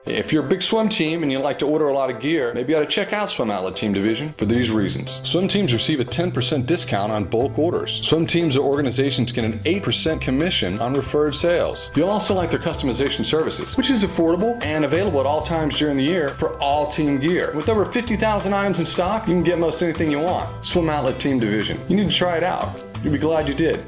If you're a big swim team and you like to order a lot of gear, maybe you ought to check out Swim Outlet Team Division for these reasons. Swim teams receive a 10% discount on bulk orders. Swim teams or organizations get an 8% commission on referred sales. You'll also like their customization services, which is affordable and available at all times during the year for all team gear. With over 50,000 items in stock, you can get most anything you want. Swim Outlet Team Division. You need to try it out. You'll be glad you did.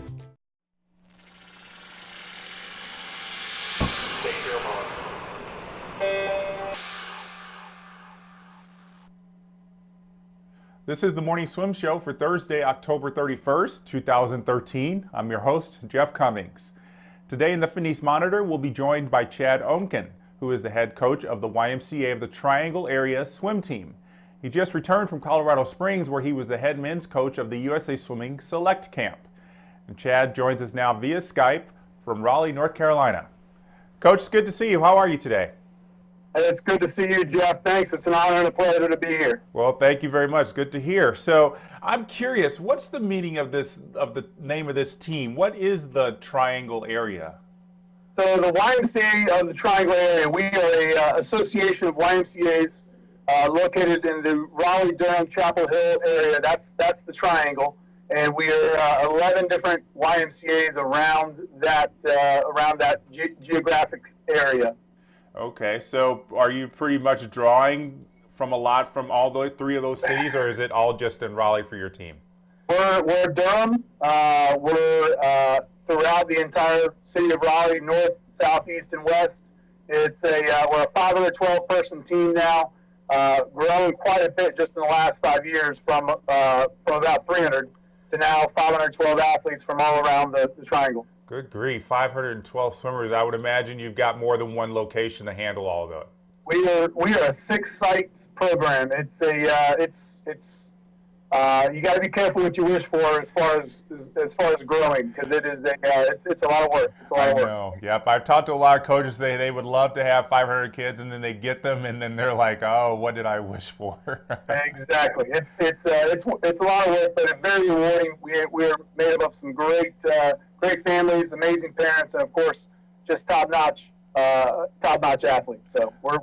This is the Morning Swim Show for Thursday, October 31st, 2013. I'm your host, Jeff Cummings. Today in the Finis Monitor, we'll be joined by Chad Onken, who is the head coach of the YMCA of the Triangle Area Swim Team. He just returned from Colorado Springs, where he was the head men's coach of the USA Swimming Select Camp. And Chad joins us now via Skype from Raleigh, North Carolina. Coach, it's good to see you. How are you today? It's good to see you, Jeff. Thanks. It's an honor and a pleasure to be here. Well, thank you very much. Good to hear. So I'm curious, what's the meaning of the name of this team? What is the Triangle Area? So the YMCA of the Triangle Area, we are an association of YMCAs located in the Raleigh-Durham, Chapel Hill area. That's the Triangle, and we are 11 different YMCAs around that geographic area. Okay, so are you pretty much drawing from all the three of those cities, or is it all just in Raleigh for your team? We're Durham. We're throughout the entire city of Raleigh, north, south, east, and west. We're a 512 person team now, grown quite a bit just in the last 5 years from about 300 to now 512 athletes from all around the Triangle. Good grief, 512 swimmers. I would imagine you've got more than one location to handle all of that. We are a 6-site program. It's you got to be careful what you wish for as far as growing, because it's a lot of work. It's a lot of work. I know. Yep. I've talked to a lot of coaches say they would love to have 500 kids, and then they get them, and then they're like, "Oh, what did I wish for?" Exactly. It's a lot of work, but it's very rewarding. We're made up of some great families, amazing parents, and of course, just top-notch athletes. So we're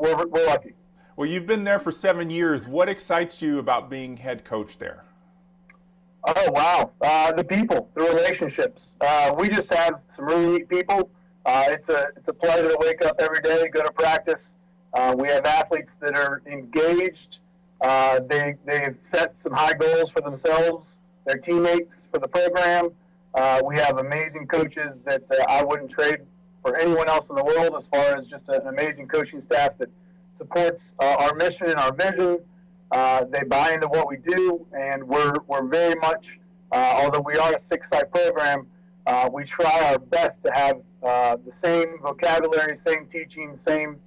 lucky. Well, you've been there for 7 years. What excites you about being head coach there? Oh, wow. The people, the relationships. We just have some really neat people. It's a pleasure to wake up every day, go to practice. We have athletes that are engaged. They've set some high goals for themselves, their teammates, for the program. We have amazing coaches that I wouldn't trade for anyone else in the world, as far as just an amazing coaching staff that supports our mission and our vision. They buy into what we do, and we're very much, although we are a 6-site program, we try our best to have the same vocabulary, same teaching, same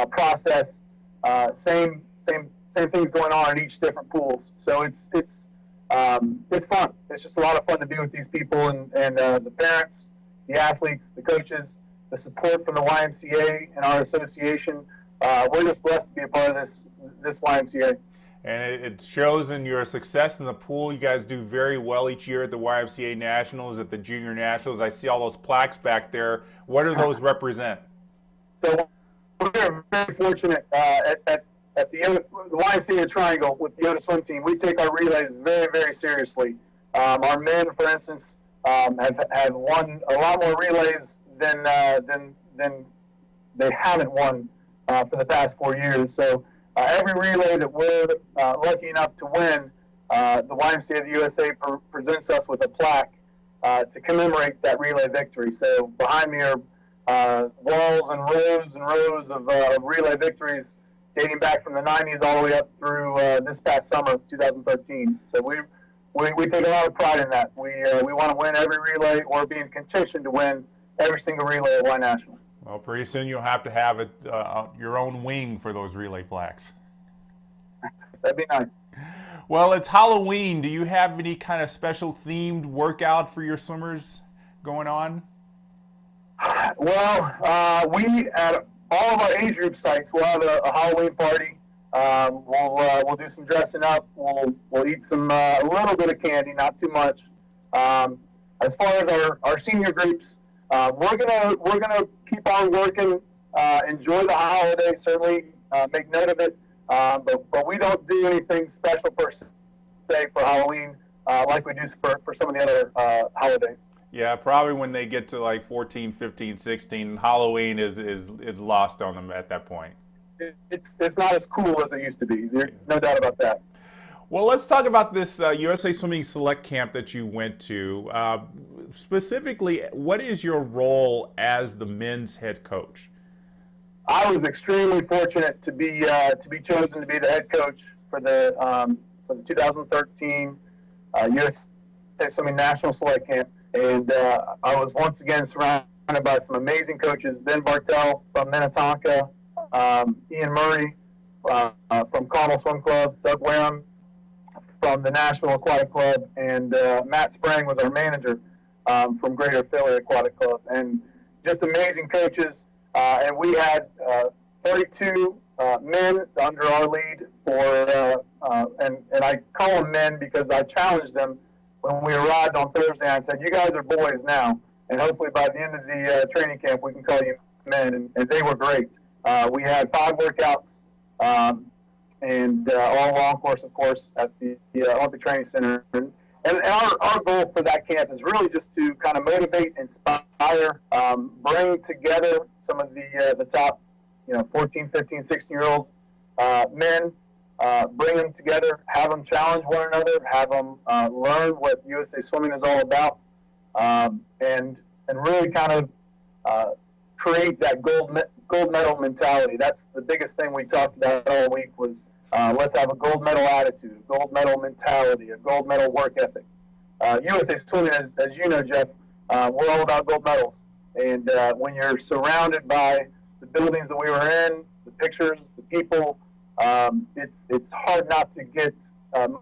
process, same things going on in each different pools. So it's fun. It's just a lot of fun to be with these people and the parents, the athletes, the coaches, the support from the YMCA and our association. We're just blessed to be a part of this YMCA. And it shows in your success in the pool. You guys do very well each year at the YMCA Nationals, at the Junior Nationals. I see all those plaques back there. What do those represent? So we're very fortunate at the YMCA Triangle with the Yoda Swim Team. We take our relays very, very seriously. Our men, for instance, have won a lot more relays than they haven't won for the past 4 years. So every relay that we're lucky enough to win, the YMCA of the USA presents us with a plaque to commemorate that relay victory. So behind me are walls and rows of relay victories dating back from the 90s all the way up through this past summer, 2013. So we take a lot of pride in that. We want to win every relay, or be in contention to win every single relay at Y National. Well, pretty soon you'll have to have your own wing for those relay plaques. That'd be nice. Well, it's Halloween. Do you have any kind of special themed workout for your swimmers going on? Well, we at all of our age group sites, we'll have a Halloween party. We'll do some dressing up. We'll eat a little bit of candy, not too much. As far as our senior groups, we're gonna keep on working enjoy the holiday. Certainly make note of it. But we don't do anything special per se for Halloween like we do for some of the other holidays. Yeah, probably when they get to like 14, 15, 16, Halloween is lost on them at that point. It's not as cool as it used to be. There's no doubt about that. Well, let's talk about this USA Swimming Select Camp that you went to. Specifically, what is your role as the men's head coach? I was extremely fortunate to be chosen to be the head coach for the 2013 USA Swimming National Select Camp, and I was once again surrounded by some amazing coaches: Ben Bartel from Minnetonka, Ian Murray from Connell Swim Club, Doug Wareham from the Nashville Aquatic Club, and Matt Sprang was our manager from Greater Philly Aquatic Club, and just amazing coaches. And we had 32 men under our lead and I call them men because I challenged them when we arrived on Thursday. I said, "You guys are boys now, and hopefully by the end of the training camp we can call you men." And they were great. We had 5 workouts and all along course, of course, at the Olympic Training Center. And our goal for that camp is really just to kind of motivate, inspire, bring together some of the top, 14, 15, 16-year-old men, bring them together, have them challenge one another, have them learn what USA Swimming is all about, and really kind of create that gold medal mentality. That's the biggest thing we talked about all week was let's have a gold medal attitude, a gold medal mentality, a gold medal work ethic. USA Swimming, as you know, Jeff, we're all about gold medals. And when you're surrounded by the buildings that we were in, the pictures, the people, it's hard not to get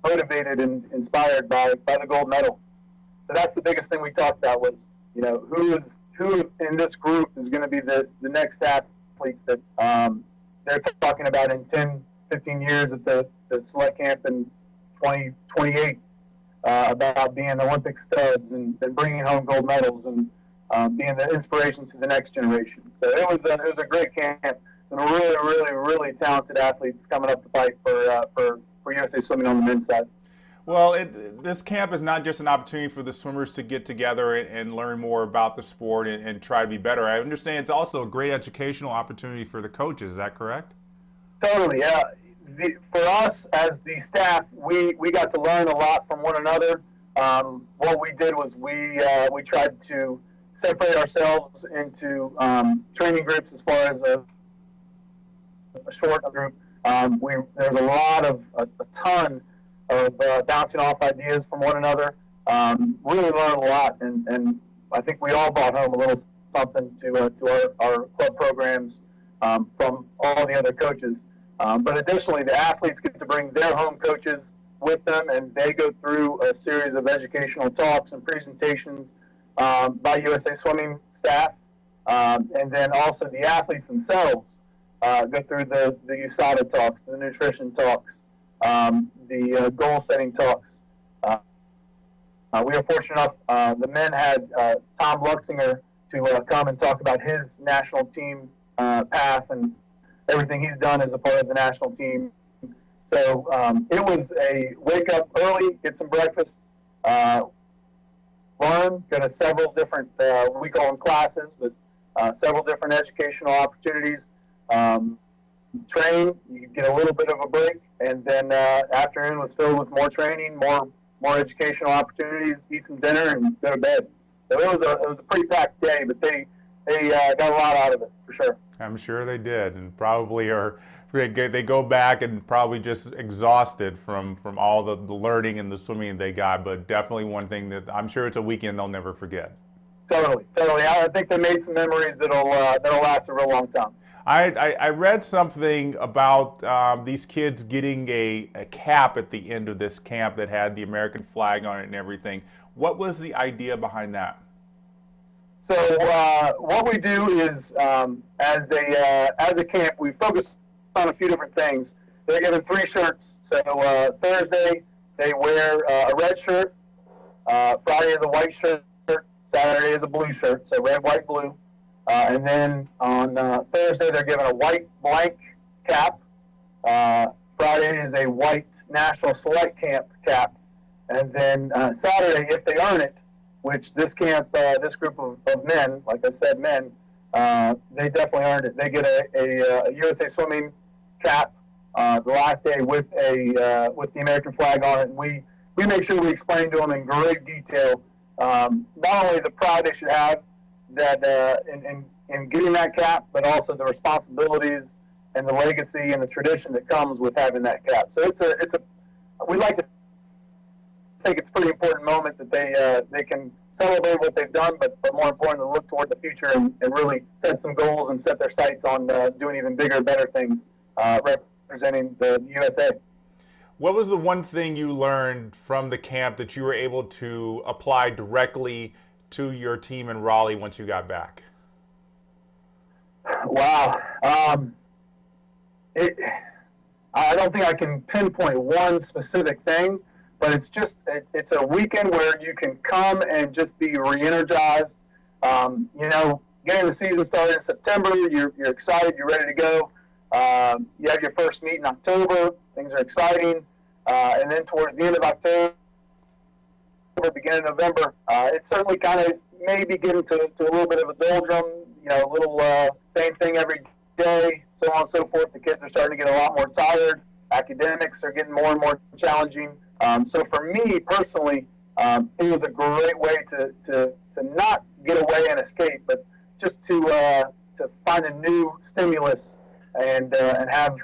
motivated and inspired by the gold medal. So that's the biggest thing we talked about was, who in this group is going to be the next athletes that they're talking about in 10, 15 years at the select camp in 2028 about being Olympic studs and bringing home gold medals and being the inspiration to the next generation. So it was a great camp. Some really, really, really talented athletes coming up to fight for USA Swimming on the men's side. Well, this camp is not just an opportunity for the swimmers to get together and learn more about the sport and try to be better. I understand it's also a great educational opportunity for the coaches. Is that correct? Totally, yeah. For us as the staff, we got to learn a lot from one another. What we did was we tried to separate ourselves into training groups as far as a short group. There's a ton of bouncing off ideas from one another. Really learned a lot, and I think we all brought home a little something to our club programs from all the other coaches. But additionally, the athletes get to bring their home coaches with them, and they go through a series of educational talks and presentations by USA Swimming staff. And then also the athletes themselves go through the USADA talks, the nutrition talks, the goal-setting talks. We were fortunate enough, the men had Tom Luxinger to come and talk about his national team path and everything he's done as a part of the national team. So it was a wake up early, get some breakfast, learn, go to several different, we call them classes, but several different educational opportunities, train, you get a little bit of a break, and then afternoon was filled with more training, more educational opportunities, eat some dinner, and go to bed. So it was a pretty packed day, but they got a lot out of it, for sure. I'm sure they did, and probably they go back and probably just exhausted from all the learning and the swimming they got, but definitely one thing that I'm sure it's a weekend they'll never forget. Totally. I think they made some memories that'll last a real long time. I read something about these kids getting a cap at the end of this camp that had the American flag on it and everything. What was the idea behind that? So what we do is, as a camp, we focus on a few different things. They're given 3 shirts. So Thursday they wear a red shirt. Friday is a white shirt. Saturday is a blue shirt. So red, white, blue. And then on Thursday, they're given a white blank cap. Friday is a white National Select Camp cap. And then Saturday, if they earn it, which this camp, this group of men, like I said, men, they definitely earned it. They get a USA Swimming cap the last day with the American flag on it. And we make sure we explain to them in great detail not only the pride they should have that in getting that cap, but also the responsibilities and the legacy and the tradition that comes with having that cap. So we like to think it's a pretty important moment that they can celebrate what they've done, but more importantly, look toward the future and really set some goals and set their sights on doing even bigger, better things representing the USA. What was the one thing you learned from the camp that you were able to apply directly to your team in Raleigh once you got back? Wow. I don't think I can pinpoint one specific thing, but it's a weekend where you can come and just be re-energized. Getting the season started in September, you're excited, you're ready to go. You have your first meet in October, things are exciting. And then towards the end of October, beginning of November, it's certainly kind of maybe getting to a little bit of a doldrum, a little same thing every day, so on and so forth. The kids are starting to get a lot more tired. Academics are getting more and more challenging. So for me personally, it was a great way to not get away and escape, but just to find a new stimulus and have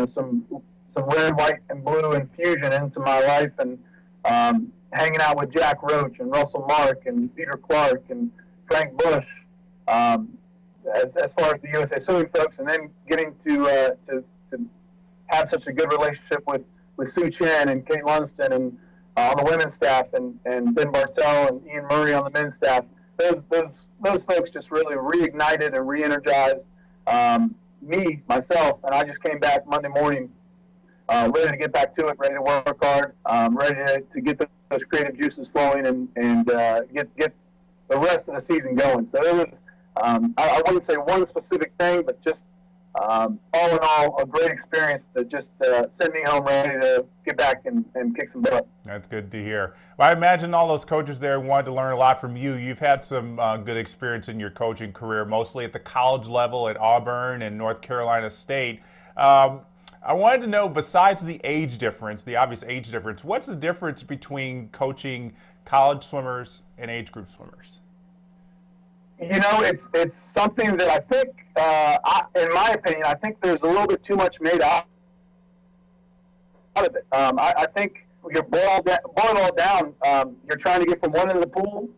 some red, white, and blue infusion into my life, and hanging out with Jack Roach and Russell Mark and Peter Clark and Frank Bush, as far as the USA Swimming folks, and then getting to have such a good relationship with Sue Chen and Kate Lunston and on the women's staff, and Ben Bartel and Ian Murray on the men's staff. Those folks just really reignited and re-energized myself, and I just came back Monday morning ready to get back to it, ready to work hard, ready to get those creative juices flowing and get the rest of the season going. So it was, I wouldn't say one specific thing, but just all in all, a great experience that just sent me home ready to get back and kick some butt. That's good to hear. Well, I imagine all those coaches there wanted to learn a lot from you. You've had some good experience in your coaching career, mostly at the college level at Auburn and North Carolina State. I wanted to know, besides the age difference, the obvious age difference, what's the difference between coaching college swimmers and age group swimmers? It's something that I think, in my opinion, I think there's a little bit too much made out of it. I think you're boiled all down. You're trying to get from one end of the pool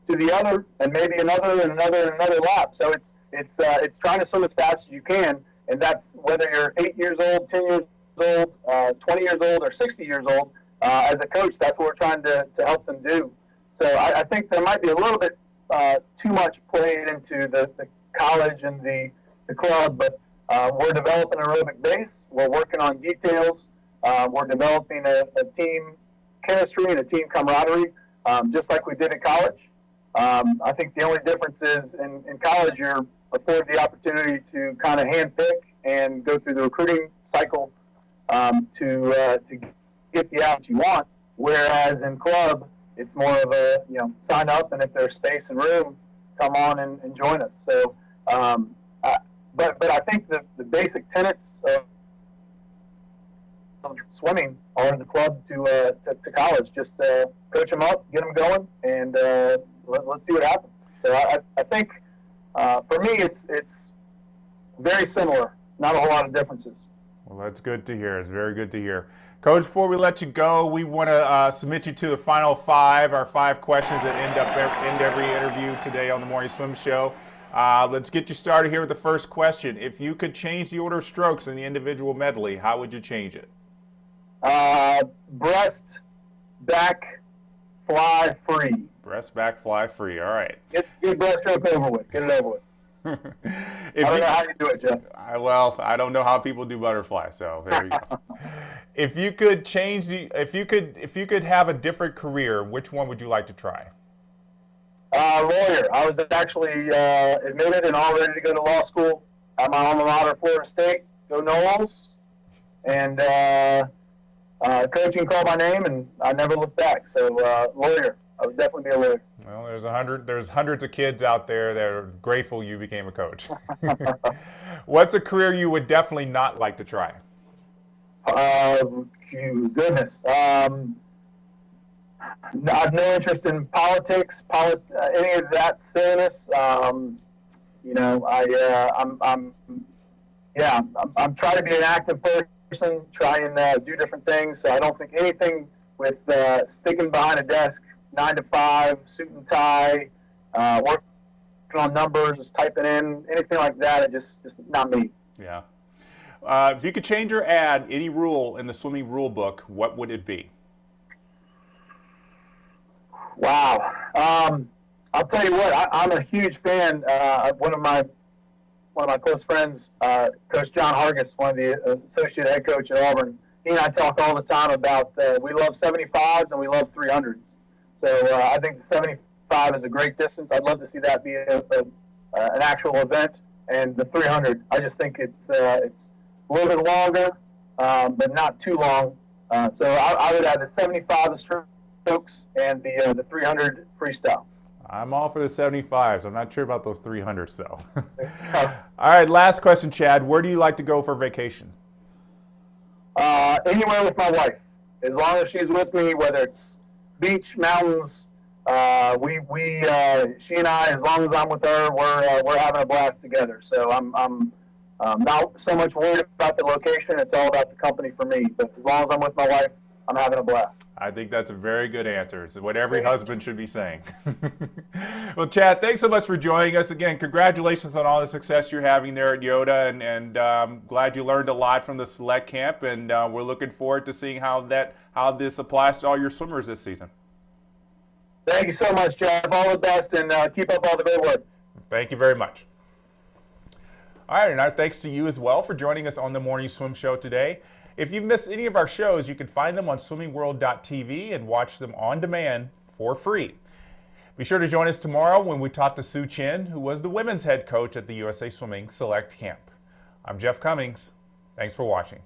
to the other, and maybe another and another and another lap. So it's trying to swim as fast as you can. And that's whether you're 8 years old, 10 years old, 20 years old, or 60 years old. As a coach, that's what we're trying to help them do. So I think there might be a little bit too much played into the college and the club, but we're developing an aerobic base. We're working on details. We're developing a team chemistry and a team camaraderie, just like we did in college. I think the only difference is in college, you're afford the opportunity to kind of handpick and go through the recruiting cycle to get the out you want. Whereas in club, it's more of a sign up, and if there's space and room, come on and join us. So, but I think the basic tenets of swimming are in the club to college. Just coach them up, get them going, and let's see what happens. So I think. For me, it's very similar, not a whole lot of differences. Well, that's good to hear. It's very good to hear. Coach, before we let you go, we want to submit you to the final five, our 5 questions that end every interview today on the Morning Swim Show. Let's get you started here with the first question. If you could change the order of strokes in the individual medley, how would you change it? Breast, back, fly, free. Breast, back, fly, free. All right. Get breaststroke over with. Get it over with. I don't know how you do it, Jeff. I don't know how people do butterfly. So there you go. If you could have a different career, which one would you like to try? Lawyer. I was actually admitted and all ready to go to law school at my alma mater, Florida State. Go Noles. And coaching called my name, and I never looked back. So lawyer. I would definitely be a lawyer. Well, there's hundreds of kids out there that are grateful you became a coach. What's a career you would definitely not like to try? Goodness. I have no interest in politics, any of that silliness. I'm trying to be an active person, try and do different things. So I don't think anything with sticking behind a desk, 9 to 5, suit and tie, working on numbers, typing in, anything like that. It just not me. Yeah. If you could change or add any rule in the swimming rule book, what would it be? Wow. I'll tell you what, I'm a huge fan. One of my close friends, Coach John Hargis, one of the associate head coach at Auburn, he and I talk all the time about we love 75s and we love 300s. So I think the 75 is a great distance. I'd love to see that be an actual event. And the 300, I just think it's a little bit longer, but not too long. So I would add the 75 the strokes and the 300 freestyle. I'm all for the 75s. I'm not sure about those 300s, though. All right, last question, Chad. Where do you like to go for vacation? Anywhere with my wife. As long as she's with me, whether it's beach, mountains, she and I, as long as I'm with her, we're having a blast together. So I'm not so much worried about the location. It's all about the company for me. But as long as I'm with my wife, I'm having a blast. I think that's a very good answer. It's what every husband should be saying. Well, Chad, thanks so much for joining us. Again, congratulations on all the success you're having there at Yoda, and glad you learned a lot from the select camp, and we're looking forward to seeing how this applies to all your swimmers this season. Thank you so much, Jeff. All the best, and keep up all the great work. Thank you very much. All right, and our thanks to you as well for joining us on the Morning Swim Show today. If you've missed any of our shows, you can find them on swimmingworld.tv and watch them on demand for free. Be sure to join us tomorrow when we talk to Sue Chin, who was the women's head coach at the USA Swimming Select Camp. I'm Jeff Cummings. Thanks for watching.